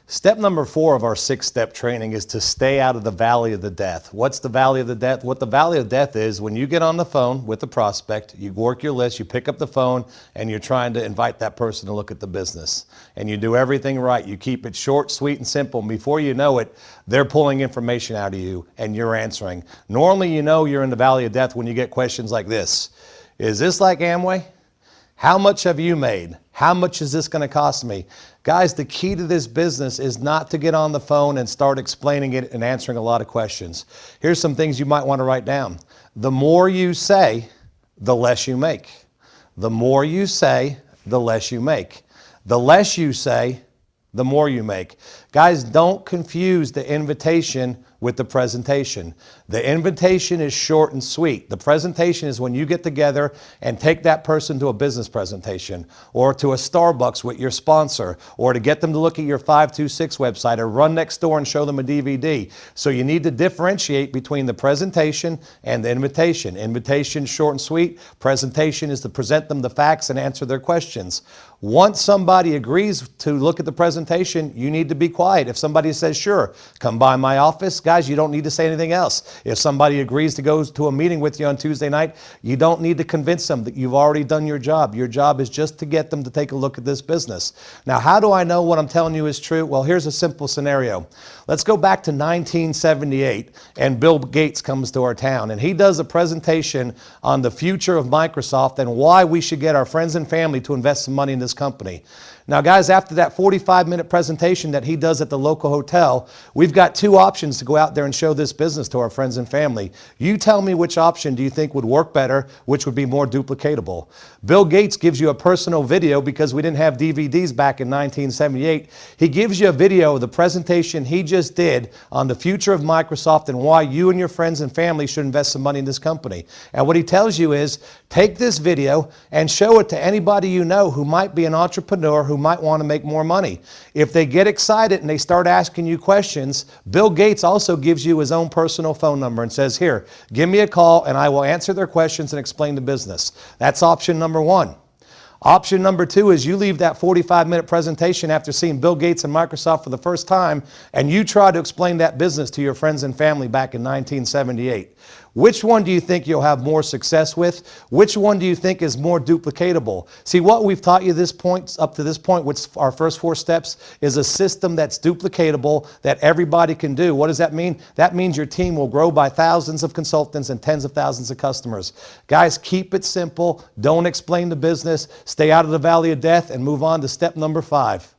Step number 4 of our 6-step training is to stay out of the valley of the death. What's the valley of the death? What the valley of death is, when you get on the phone with the prospect, you work your list, you pick up the phone, and you're trying to invite that person to look at the business. And you do everything right. You keep it short, sweet, and simple. And before you know it, they're pulling information out of you, and you're answering. Normally, you know you're in the valley of death when you get questions like this. Is this like Amway? How much have you made? How much is this going to cost me? Guys, the key to this business is not to get on the phone and start explaining it and answering a lot of questions. Here's some things you might want to write down. The more you say, the less you make. The more you say, the less you make. The less you say, the more you make. Guys, don't confuse the invitation with the presentation. The invitation is short and sweet. The presentation is when you get together and take that person to a business presentation or to a Starbucks with your sponsor or to get them to look at your 526 website or run next door and show them a DVD. So you need to differentiate between the presentation and the invitation. Invitation, short and sweet. Presentation is to present them the facts and answer their questions. Once somebody agrees to look at the presentation, you need to be quiet. If somebody says, sure, come by my office, guys, you don't need to say anything else. If somebody agrees to go to a meeting with you on Tuesday night, you don't need to convince them that you've already done your job. Your job is just to get them to take a look at this business. Now, how do I know what I'm telling you is true? Well, here's a simple scenario. Let's go back to 1978, and Bill Gates comes to our town, and he does a presentation on the future of Microsoft and why we should get our friends and family to invest some money in this company. Now, guys, after that 45-minute presentation that he does at the local hotel, we've got 2 options to go out there and show this business to our friends and family. You tell me which option do you think would work better, which would be more duplicatable. Bill Gates gives you a personal video because we didn't have DVDs back in 1978. He gives you a video of the presentation he just did on the future of Microsoft and why you and your friends and family should invest some money in this company. And what he tells you is, take this video and show it to anybody you know who might be an entrepreneur who might want to make more money. If they get excited and they start asking you questions, Bill Gates also gives you his own personal phone number and says, here, give me a call and I will answer their questions and explain the business. That's option number 1. Option number 2 is you leave that 45-minute presentation after seeing Bill Gates and Microsoft for the first time, and you try to explain that business to your friends and family back in 1978. Which one do you think you'll have more success with? Which one do you think is more duplicatable? See, what we've taught you up to this point, which our first 4 steps, is a system that's duplicatable, that everybody can do. What does that mean? That means your team will grow by thousands of consultants and tens of thousands of customers. Guys, keep it simple. Don't explain the business. Stay out of the valley of death and move on to step number 5.